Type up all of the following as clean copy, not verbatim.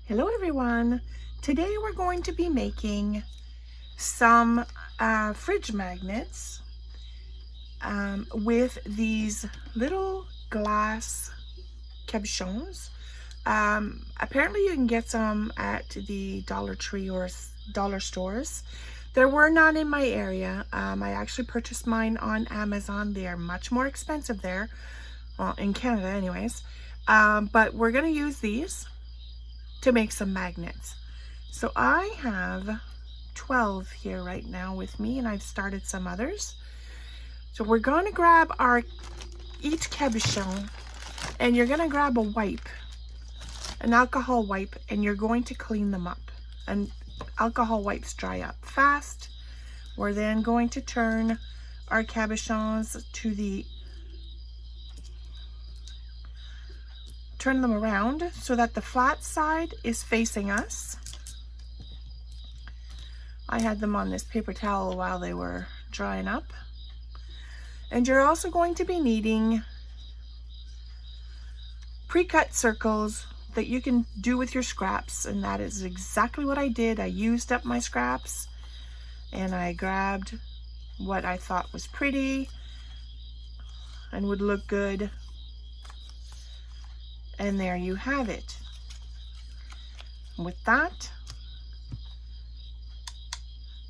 Hello everyone! Today we're going to be making some fridge magnets with these little glass cabochons. Apparently you can get some at the Dollar Tree or dollar stores. There were none in my area. I actually purchased mine on Amazon. They are much more expensive there, well, in Canada anyways. But we're going to use these to make some magnets. So I have 12 here right now with me, and I've started some others. So we're going to grab each cabochon, and you're going to grab a wipe, an alcohol wipe, and you're going to clean them up. And alcohol wipes dry up fast. We're then going to turn our cabochons turn them around so that the flat side is facing us. I had them on this paper towel while they were drying up. And you're also going to be needing pre-cut circles that you can do with your scraps, and that is exactly what I did. I used up my scraps and I grabbed what I thought was pretty and would look good. And there you have it. With that,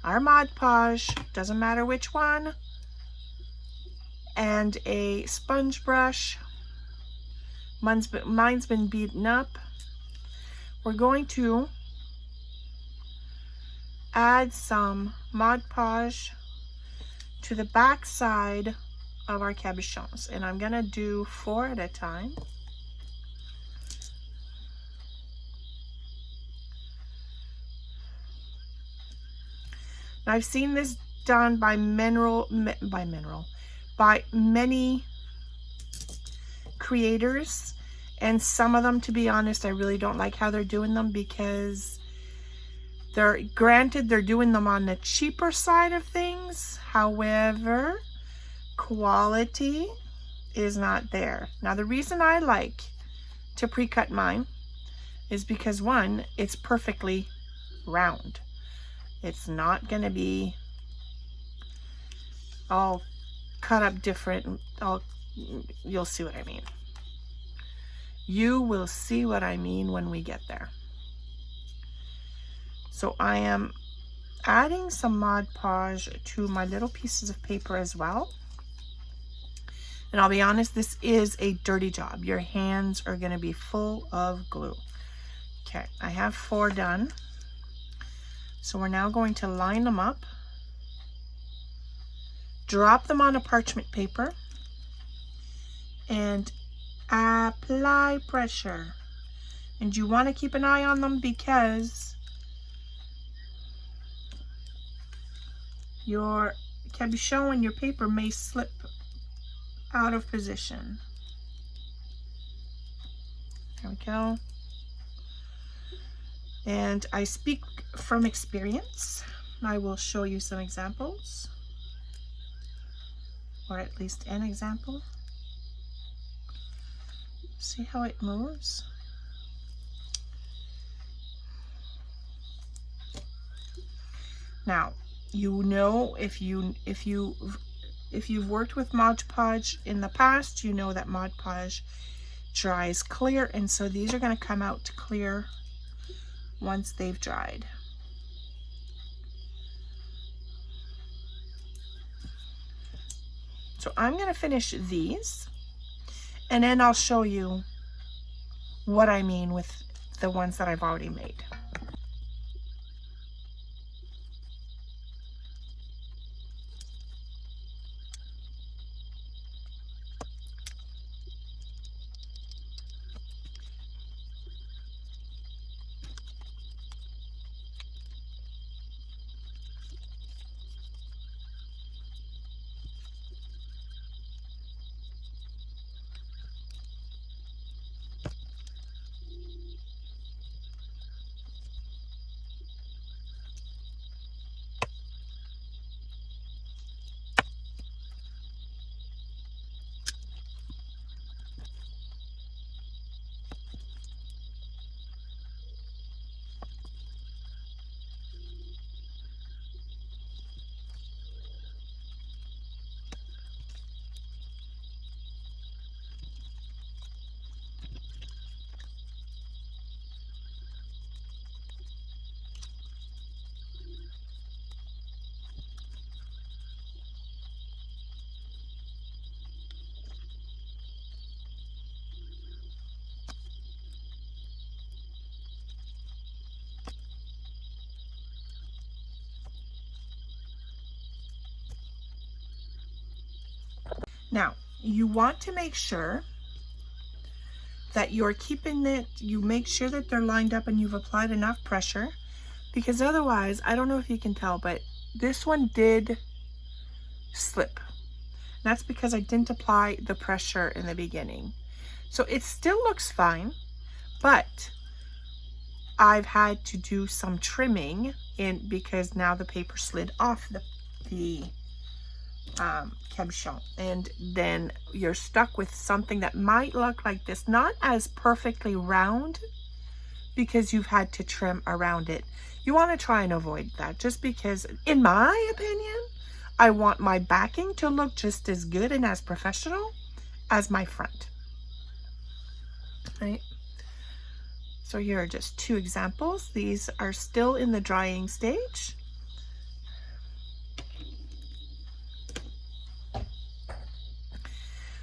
our Mod Podge, doesn't matter which one, and a sponge brush. Mine's been beaten up. We're going to add some Mod Podge to the back side of our cabochons, and I'm gonna do 4 at a time. I've seen this done by many creators, and some of them, to be honest, I really don't like how they're doing them, because they're doing them on the cheaper side of things. However, quality is not there. Now, the reason I like to pre-cut mine is because, one, it's perfectly round. It's not going to be all cut up different. You'll see what I mean. You will see what I mean when we get there. So I am adding some Mod Podge to my little pieces of paper as well. And I'll be honest, this is a dirty job. Your hands are going to be full of glue. Okay, I have 4 done. So we're now going to line them up, drop them on a parchment paper, and apply pressure. And you want to keep an eye on them, because your cabochon and your paper may slip out of position. There we go. And I speak from experience. I will show you some examples, or at least an example. See how it moves? Now, you know, if you've worked with Mod Podge in the past, you know that Mod Podge dries clear, and so these are going to come out clear once they've dried. So I'm going to finish these, and then I'll show you what I mean with the ones that I've already made. Now, you want to make sure that you're keeping it, you make sure that they're lined up and you've applied enough pressure, because otherwise, I don't know if you can tell, but this one did slip. That's because I didn't apply the pressure in the beginning. So it still looks fine, but I've had to do some trimming in because now the paper slid off the cabochon, and then you're stuck with something that might look like this, not as perfectly round because you've had to trim around it. You want to try and avoid that, just because, in my opinion, I want my backing to look just as good and as professional as my front. Right? So here are just two examples. These are still in the drying stage.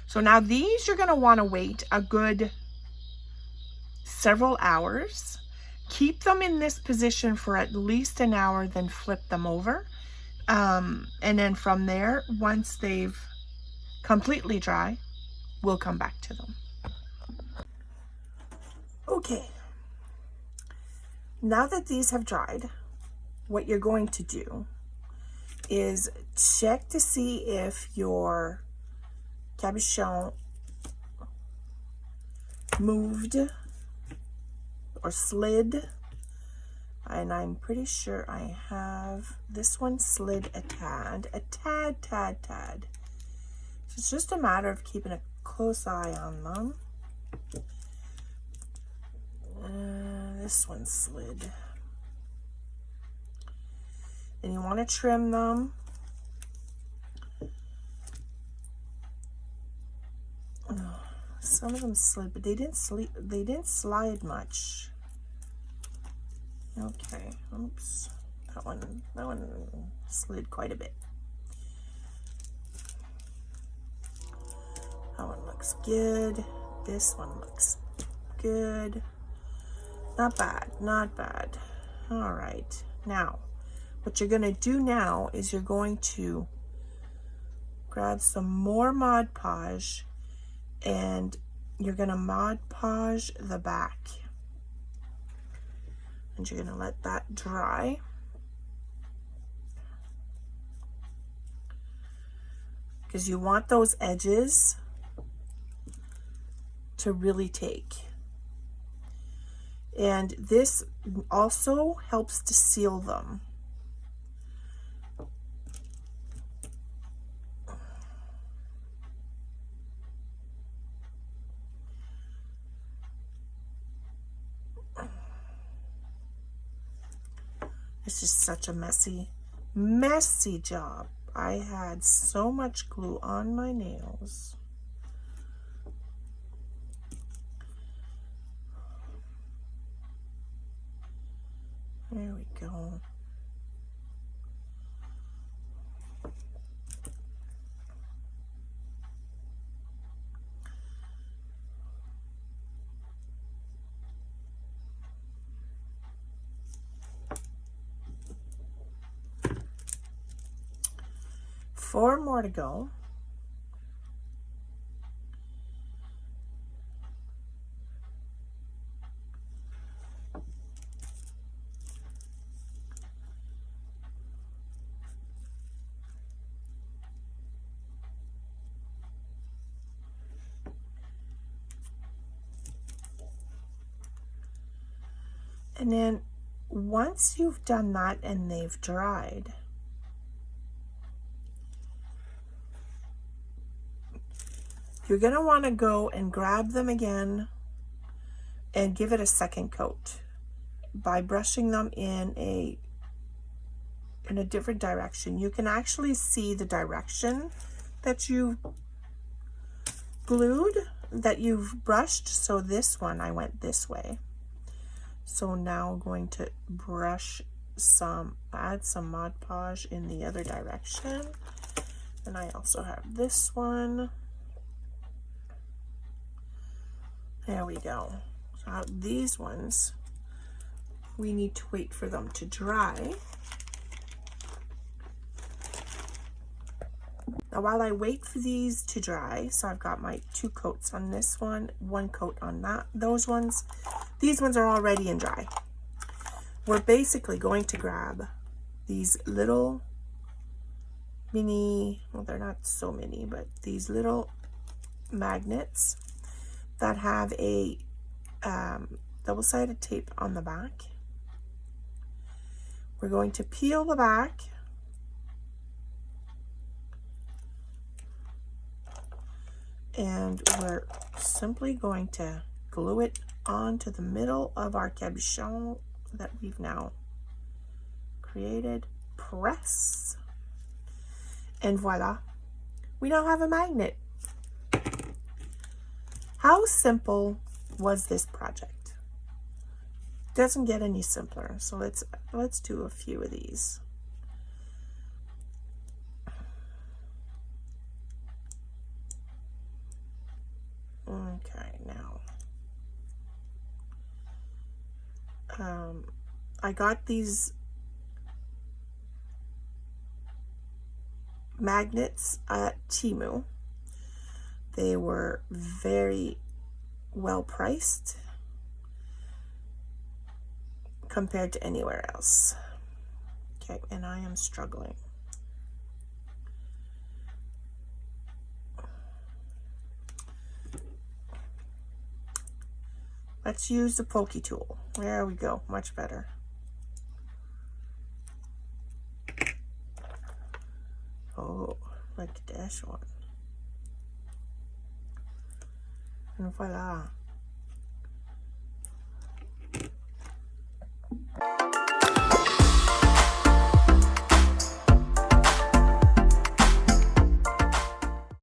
So now these you're going to want to wait a good several hours. Keep them in this position for at least an hour, then flip them over. And then from there, once they've completely dry, we'll come back to them. Okay. Now that these have dried, what you're going to do is check to see if your cabochon moved or slid, and I'm pretty sure I have this one slid a tad. So it's just a matter of keeping a close eye on them. This one slid, and you want to trim them. Some of them slid, but they didn't slide much. Okay, oops, that one slid quite a bit. That one looks good. This one looks good. Not bad, not bad. All right, now what you're gonna do now is you're going to grab some more Mod Podge, and you're gonna Mod Podge the back, and you're gonna let that dry. Because you want those edges to really take. And this also helps to seal them. It's just such a messy job. I had so much glue on my nails. There we go. Four more to go. And then once you've done that and they've dried, you're going to want to go and grab them again and give it a second coat by brushing them in a different direction. You can actually see the direction that you've glued, that you've brushed. So this one, I went this way. So now I'm going to add some Mod Podge in the other direction. And I also have this one. There we go. So these ones, we need to wait for them to dry. Now while I wait for these to dry, so I've got my 2 coats on this one, 1 coat on those ones. These ones are already in dry. We're basically going to grab these little mini, well, they're not so mini, but these little magnets that have a double-sided tape on the back. We're going to peel the back and we're simply going to glue it onto the middle of our cabochon that we've now created. Press, and voila, we now have a magnet. How simple was this project? Doesn't get any simpler. So let's do a few of these. Okay, now I got these magnets at Temu. They were very well priced compared to anywhere else. Okay, and I am struggling. Let's use the pokey tool. There we go, much better. Oh, like this one. And voila.